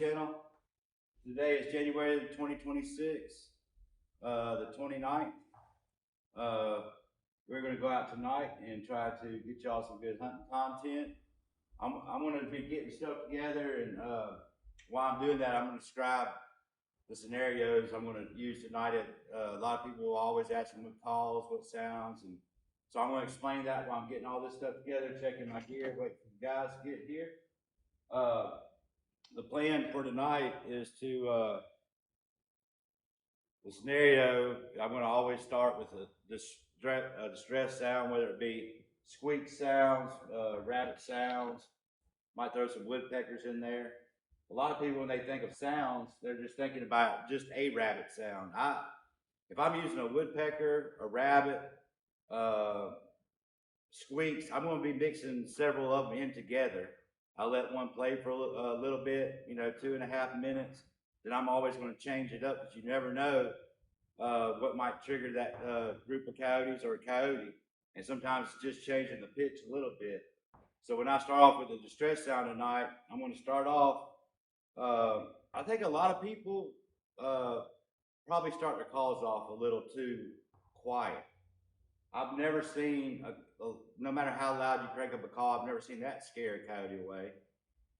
channel. Today is January 2026, the 29th. We're going to go out tonight and try to get y'all some good hunting content. I'm going to be getting stuff together, and while I'm doing that, I'm going to describe the scenarios I'm going to use tonight. A lot of people will always ask me what calls, what sounds, and so I'm going to explain that while I'm getting all this stuff together, checking my gear, waiting for the guys to get here. The plan for tonight is to, the scenario, I'm going to always start with a distress sound, whether it be squeak sounds, rabbit sounds, might throw some woodpeckers in there. A lot of people, when they think of sounds, they're just thinking about just a rabbit sound. If I'm using a woodpecker, a rabbit, squeaks, I'm going to be mixing several of them in together. I'll let one play for a little bit, 2.5 minutes. Then I'm always going to change it up, because you never know what might trigger that group of coyotes or a coyote. And sometimes it's just changing the pitch a little bit. So when I start off with the distress sound tonight, I'm going to start off. I think a lot of people probably start their calls off a little too quiet. I've never seen, no matter how loud you crank up a call, I've never seen that scare a coyote away.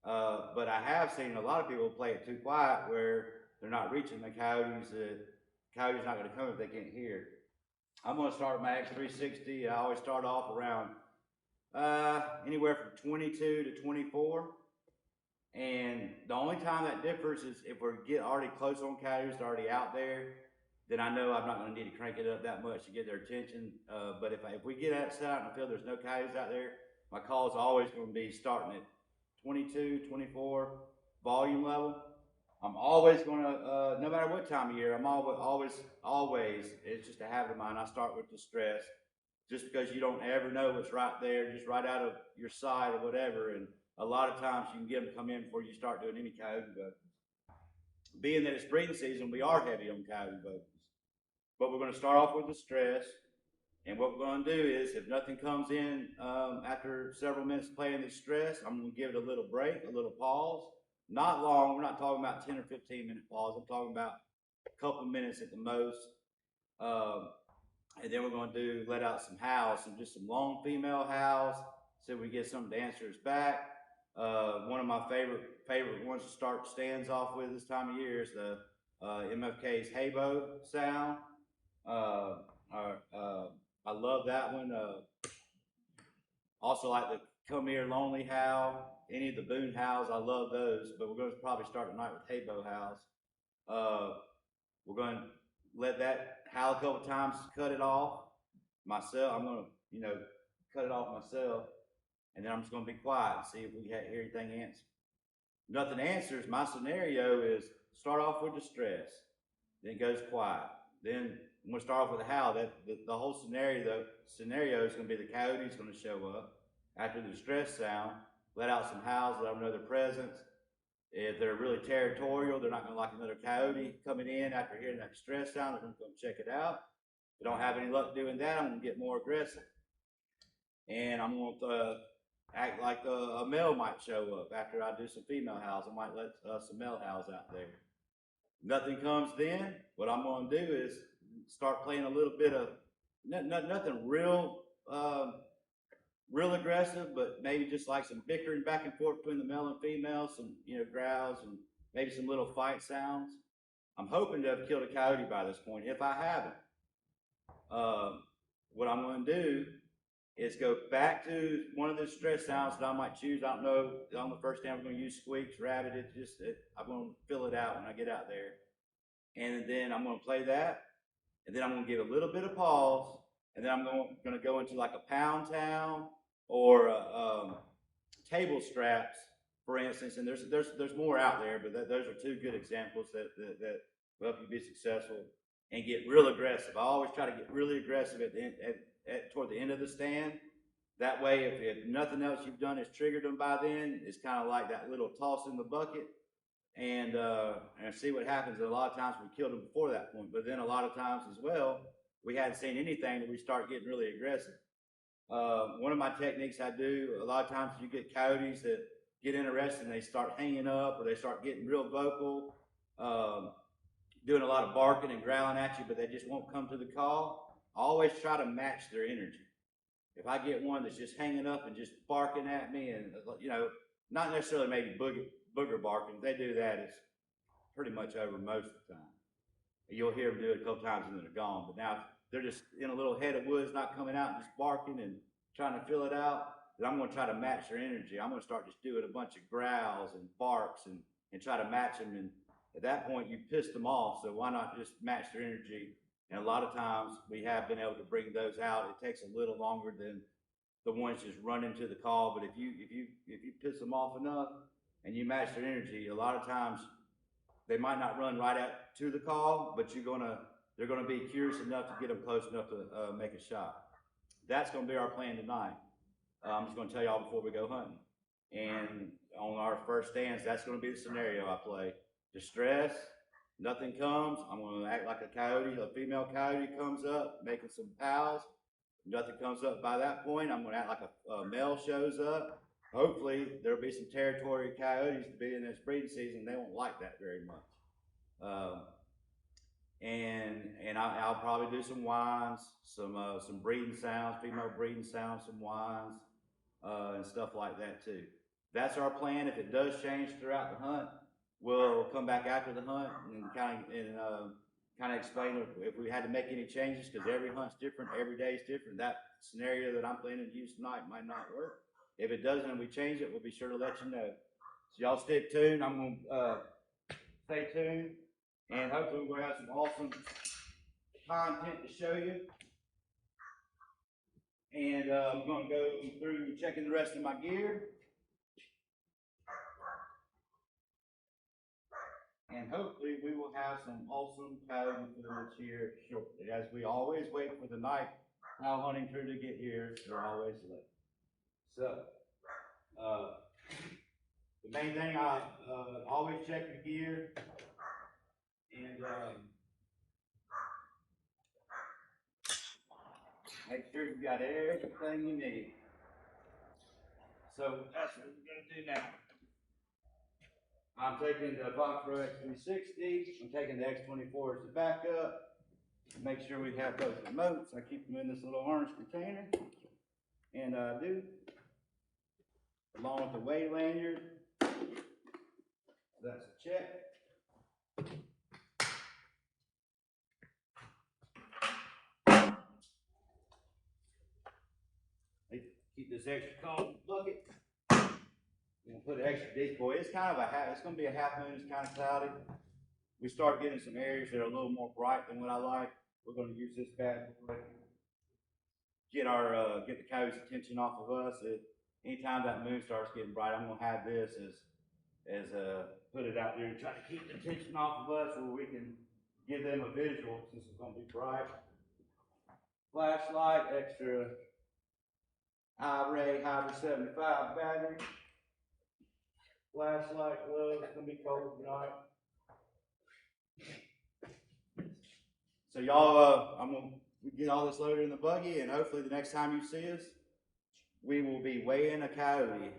But I have seen a lot of people play it too quiet, where they're not reaching the coyotes. The coyote's not going to come if they can't hear. I'm going to start with my X360. I always start off around anywhere from 22 to 24. And the only time that differs is if we get already close on coyotes, they're already out there, then I know I'm not going to need to crank it up that much to get their attention. But if we get set out in the field, there's no coyotes out there, my call is always going to be starting at 22, 24 volume level. I'm always going to, no matter what time of year, I'm always, it's just a habit of mine, I start with distress, just because you don't ever know what's right there, just right out of your sight or whatever. And a lot of times you can get them to come in before you start doing any coyote vocals. Being that it's breeding season, we are heavy on coyote vocals. But we're going to start off with distress. And what we're going to do is, if nothing comes in after several minutes playing the stress, I'm going to give it a little break, a little pause. Not long. We're not talking about 10 or 15 minute pause. I'm talking about a couple minutes at the most. And then we're going to let out some howls, just some long female howls, so we get some of the answers back. One of my favorite ones to start stands off with this time of year is the MFK's Haybo sound. I love that one. Also like the Come Here Lonely howl, any of the Boone howls, I love those, but we're going to probably start tonight with Haybo howls. We're going to let that howl a couple times, cut it off. Myself, I'm going to, cut it off myself, and then I'm just going to be quiet and see if we hear anything answer. Nothing answers. My scenario is start off with distress, then goes quiet. Then I'm going to start off with a howl. The whole scenario is going to be the coyote's going to show up after the distress sound, let out some howls, let them know their presence. If they're really territorial, they're not going to like another coyote coming in after hearing that distress sound. They're going to come check it out. If they don't have any luck doing that, I'm going to get more aggressive. And I'm going to act like a male might show up after I do some female howls. I might let some male howls out there. Nothing comes then, what I'm going to do is start playing a little bit of, nothing real aggressive, but maybe just like some bickering back and forth between the male and female, some growls and maybe some little fight sounds. I'm hoping to have killed a coyote by this point. If I haven't, what I'm going to do is go back to one of the stress sounds that I might choose. I don't know, on the first day I'm going to use squeaks, rabbit, I'm going to fill it out when I get out there. And then I'm going to play that, and then I'm going to give a little bit of pause, and then I'm going to go into like a pound town or table straps, for instance. And there's more out there, but those are two good examples that will help you be successful and get real aggressive. I always try to get really aggressive toward the end of the stand. That way, if nothing else you've done has triggered them by then, it's kind of like that little toss in the bucket, and see what happens. And a lot of times we killed them before that point, but then a lot of times as well, we hadn't seen anything and we start getting really aggressive. One of my techniques I do, a lot of times you get coyotes that get interested and they start hanging up, or they start getting real vocal, doing a lot of barking and growling at you, but they just won't come to the call, I always try to match their energy. If I get one that's just hanging up and just barking at me, and not necessarily maybe booger barking, if they do that, it's pretty much over most of the time. You'll hear them do it a couple times and then they're gone. But now if they're just in a little head of woods, not coming out and just barking and trying to fill it out, then I'm going to try to match their energy. I'm going to start just doing a bunch of growls and barks and try to match them. And at that point, you pissed them off. So why not just match their energy? And a lot of times we have been able to bring those out. It takes a little longer than the ones just running to the call. But if you piss them off enough and you match their energy, a lot of times they might not run right out to the call, but they're gonna be curious enough to get them close enough to make a shot. That's gonna be our plan tonight. I'm just gonna tell y'all before we go hunting. And on our first stands, that's gonna be the scenario I play. Distress, nothing comes, I'm gonna act like a coyote. A female coyote comes up, making some howls. Nothing comes up by that point, I'm gonna act like a male shows up. Hopefully, there'll be some territorial coyotes to be in this breeding season. They won't like that very much. And I'll probably do some whines, some breeding sounds, female breeding sounds, some whines, and stuff like that too. That's our plan. If it does change throughout the hunt, we'll come back after the hunt and kind of explain if we had to make any changes, because every hunt's different, every day's different. That scenario that I'm planning to use tonight might not work. If it doesn't and we change it, we'll be sure to let you know. So y'all stay tuned. I'm going to stay tuned. And hopefully we're going to have some awesome content to show you. And I'm going to go through checking the rest of my gear. And hopefully we will have some awesome coyote footage here shortly. As we always wait for the night owl hunting crew to get here, they're always late. So, the main thing, I always check your gear and make sure you've got everything you need. So that's what we're going to do now. I'm taking the Foxborough X360. I'm taking the X24 as the backup. Make sure we have both remotes. I keep them in this little orange container, and I do. Along with the weight lanyard. That's a check. Keep this extra cold bucket. We're gonna put an extra decoy. It's gonna be a half moon. It's kind of cloudy. We start getting some areas that are a little more bright than what I like. We're gonna use this bad boy. Get the coyote's attention off of us. Anytime that moon starts getting bright, I'm gonna have this as put it out there and try to keep the attention off of us, where we can give them a visual since it's gonna be bright. Flashlight, extra high-ray Hybrid 75 battery. Flashlight, gloves. It's gonna be cold tonight. So y'all, I'm gonna get all this loaded in the buggy, and hopefully the next time you see us, we will be weighing a coyote.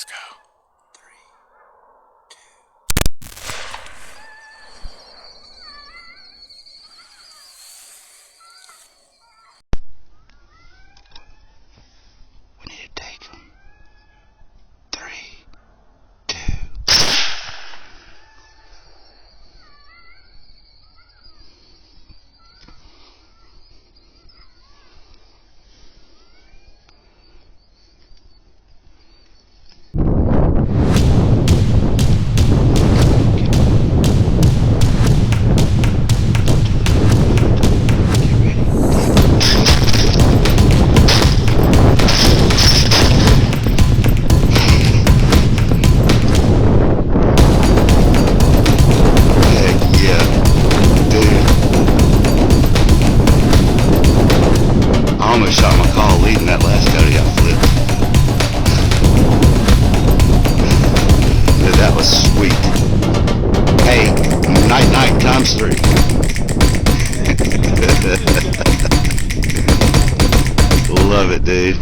Let's go. 3, 2. We need to take them. 3, 2. I almost shot my call leading that last coyote I flipped. Dude, that was sweet. Hey, night times 3. Love it, dude.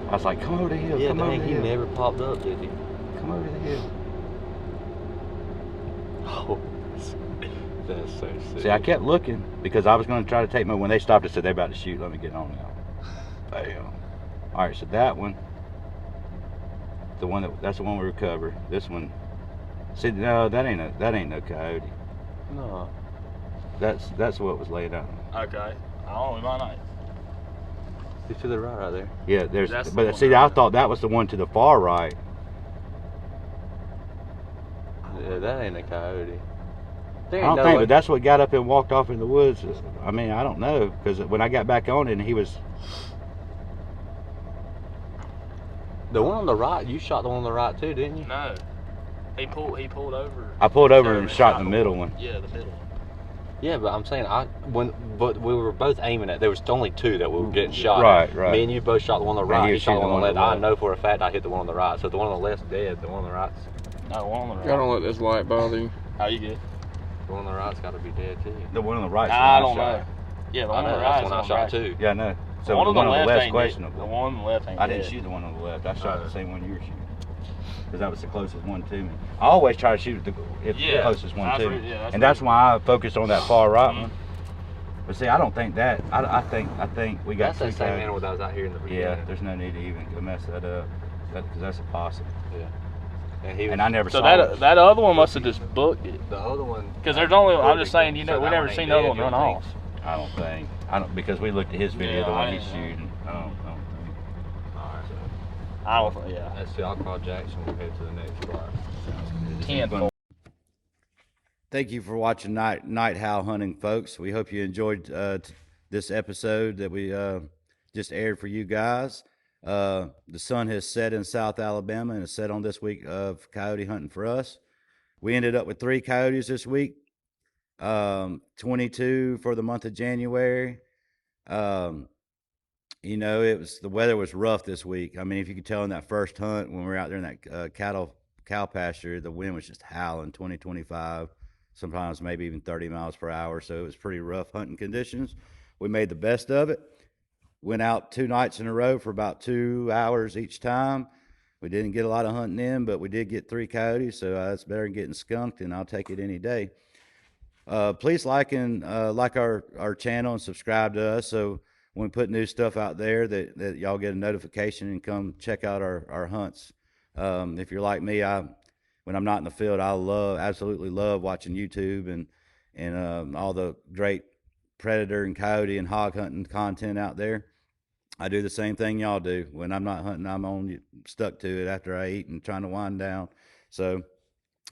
I was like, come over the hill, Yeah, come over dang, the he hill. never popped up, did he? Come over the hill. Oh, that's so sick. See, I kept looking because I was going to try to take my, when they stopped, I said, they're about to shoot, let me get on now. Bam. All right, so that one, that's the one we recovered. This one, see, no, that ain't no coyote. No. That's what was laid out. Okay. I don't know, we might not. He's to the right there. Yeah, there's, That's the but one see, right I there. thought that was the one to the far right. Yeah, that ain't a coyote. There I ain't don't no think, way. but that's what got up and walked off in the woods. I mean, I don't know, because when I got back on it, and he was. The one on the right, you shot the one on the right too, didn't you? No. He pulled over. I pulled over So and they shot the middle one. Yeah, the middle one. Yeah, but I'm saying but we were both aiming at. There was only two that we were getting shot. Right, at. right. Me and you both shot the one on the And right. he He shot the one on the left. I left. know for a fact I hit the one on the right. So the one on the left's dead. The one on the right's. No, one on the right. I don't let this light bother you. How you good? The one on the right's got to be dead too. The one on the right. I don't know. Yeah, the I one on know the that's right the is one I on the shot right. too. Yeah, I know. So The one on the left left's ain't questionable. dead. The one on the left ain't I didn't dead. shoot the one on the left. I shot the same one you were shooting. Because that was the closest one to me. I always try to shoot the closest one to me. Yeah, And that's why I focused on that far right Mhm. one. But see, I don't think that. I think we got That's two that same coyotes. animal that was out here in the beginning. Yeah, there's no need to even go mess that up. Because that's a possum. Yeah. And he was, And I never So saw that it. that other one must have just booked it. the other one. Because there's only, I'm just saying, So we that never one seen ain't the other dead, one you run don't off. I don't think. I don't because we looked at his video, Yeah, the one I he's didn't know. shooting. I don't think. Alright. I don't. Yeah. Let's see. I'll call Jackson. We'll head to the next spot. 10. Thank you for watching night howl hunting, folks. We hope you enjoyed this episode that we just aired for you guys. The sun has set in South Alabama and it's set on this week of coyote hunting for us. We ended up with 3 coyotes this week, 22 for the month of January. You know, the weather was rough this week. I mean, if you could tell in that first hunt when we were out there in that cow pasture, the wind was just howling 20, 25, sometimes maybe even 30 miles per hour. So it was pretty rough hunting conditions. We made the best of it. Went out 2 nights in a row for about 2 hours each time. We didn't get a lot of hunting in, but we did get 3 coyotes, so that's better than getting skunked, and I'll take it any day. Please like our channel and subscribe to us, so when we put new stuff out there that y'all get a notification and come check out our hunts. If you're like me, when I'm not in the field, I absolutely love watching YouTube and all the great predator and coyote and hog hunting content out there. I do the same thing y'all do. When I'm not hunting, I'm stuck to it after I eat and trying to wind down. So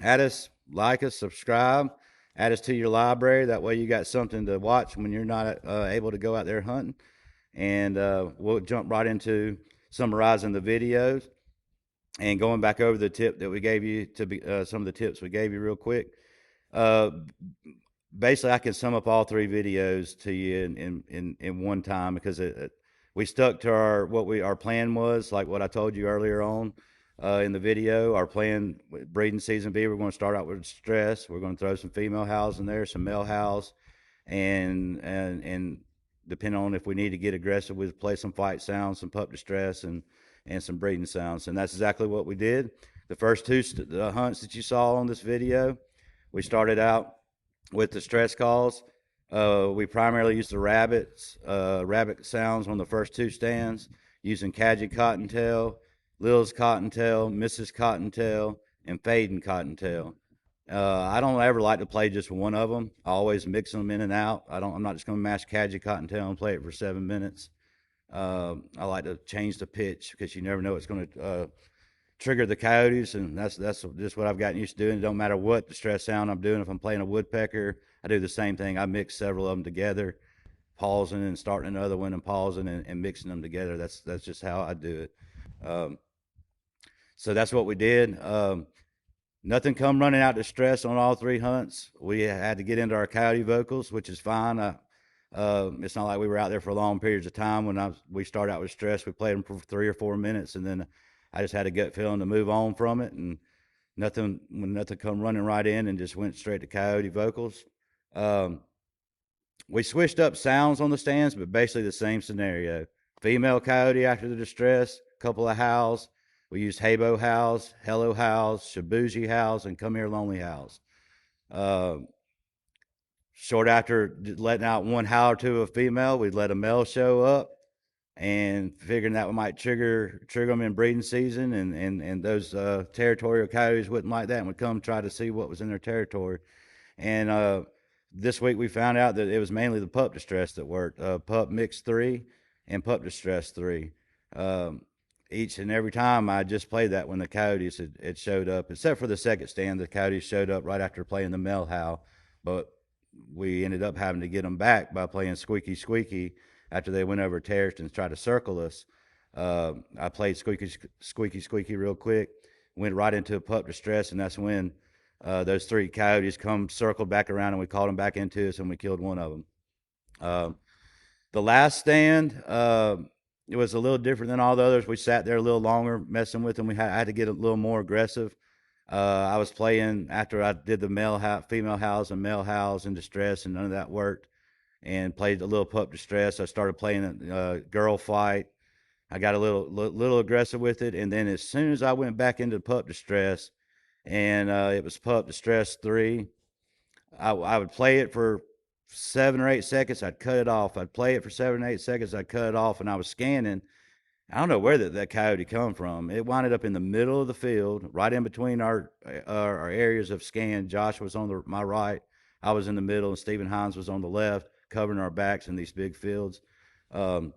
add us, like us, subscribe, add us to your library. That way you got something to watch when you're not able to go out there hunting. And we'll jump right into summarizing the videos and going back over the tip that we gave you some of the tips we gave you real quick. Basically, I can sum up all 3 videos to you in one time because we stuck to our plan was, like what I told you earlier on in the video. Our plan, breeding season B, we're going to start out with stress. We're going to throw some female howls in there, some male howls, and depending on if we need to get aggressive, we'll play some fight sounds, some pup distress, and some breeding sounds. And that's exactly what we did. The first 2 hunts that you saw on this video, we started out with the stress calls. We primarily used the rabbit sounds on the first 2 stands, using Cadgy Cottontail, Lil's Cottontail, Mrs. Cottontail, and Faden Cottontail. I don't ever like to play just one of them. I always mix them in and out. I'm not just going to mash Cadgy Cottontail and play it for 7 minutes. I like to change the pitch because you never know what's going to trigger the coyotes, and that's just what I've gotten used to doing. It don't matter what the stress sound I'm doing. If I'm playing a woodpecker, I do the same thing. I mix several of them together, pausing and starting another one and pausing and mixing them together. That's just how I do it. So that's what we did. Nothing come running out to stress on all 3 hunts. We had to get into our coyote vocals, which is fine. It's not like we were out there for long periods of time. When we started out with stress, we played them for 3 or 4 minutes, and then I just had a gut feeling to move on from it, and nothing come running right in, and just went straight to coyote vocals. We switched up sounds on the stands, but basically the same scenario. Female coyote after the distress, couple of howls. We used Habo howls, Hello howls, Shabuji howls, and Come Here Lonely howls. Short after letting out 1 howl or 2 of a female, we'd let a male show up, and figuring that we might trigger them in breeding season, and those territorial coyotes wouldn't like that and would come try to see what was in their territory. And this week we found out that it was mainly the pup distress that worked. Pup mix 3 and pup distress 3. Each and every time I just played that when the coyotes had showed up, except for the second stand, the coyotes showed up right after playing the male howl, but we ended up having to get them back by playing squeaky squeaky after they went over terraced and tried to circle us. I played squeaky squeaky real quick, went right into a pup distress, and that's when those 3 coyotes circled back around, and we called them back into us, and we killed one of them. The last stand, it was a little different than all the others. We sat there a little longer messing with them. I had to get a little more aggressive. I was playing after I did the female howls and male howls in distress, and none of that worked, and played a little pup distress. I started playing a girl fight. I got a little aggressive with it, and then as soon as I went back into pup distress, and it was pup distress 3, I would play it for 7 or 8 seconds. I'd cut it off. I'd play it for 7 or 8 seconds. I'd cut it off, and I was scanning. I don't know where that coyote come from. It winded up in the middle of the field, right in between our areas of scan. Josh was on my right. I was in the middle, and Stephen Hines was on the left. covering our backs in these big fields. We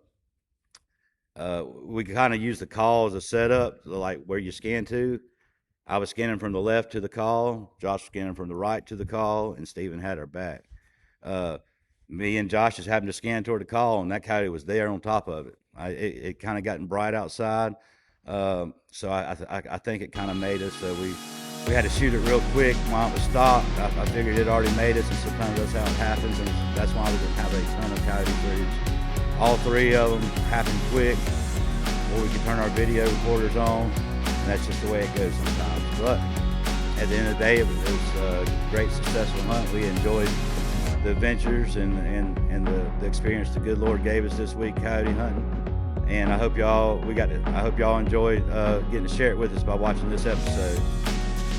kind of use the call as a setup, like where you scan to. I was scanning from the left to the call, Josh was scanning from the right to the call, and Stephen had our back. Me and Josh just happened to scan toward the call, and that coyote was there on top of it. It kind of gotten bright outside, so I think it kind of made us. So we had to shoot it real quick while it was stopped. I figured it already made us, and sometimes that's how it happens, and that's why we didn't have a ton of coyote footage. All 3 of them happened quick, or we could turn our video recorders on, and that's just the way it goes sometimes. But at the end of the day, it was a great, successful hunt. We enjoyed the adventures and the experience the good Lord gave us this week coyote hunting. And I hope y'all enjoyed getting to share it with us by watching this episode.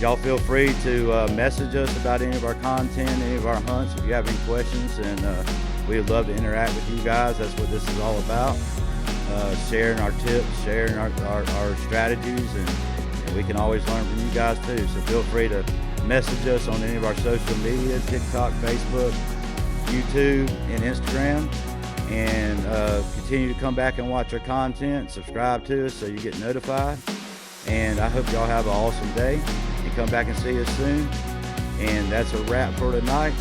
Y'all feel free to message us about any of our content, any of our hunts, if you have any questions, and we would love to interact with you guys. That's what this is all about. Sharing our tips, sharing our strategies, and we can always learn from you guys too. So feel free to message us on any of our social media, TikTok, Facebook, YouTube, and Instagram. And continue to come back and watch our content. Subscribe to us so you get notified. And I hope y'all have an awesome day. And come back and see us soon. And that's a wrap for tonight.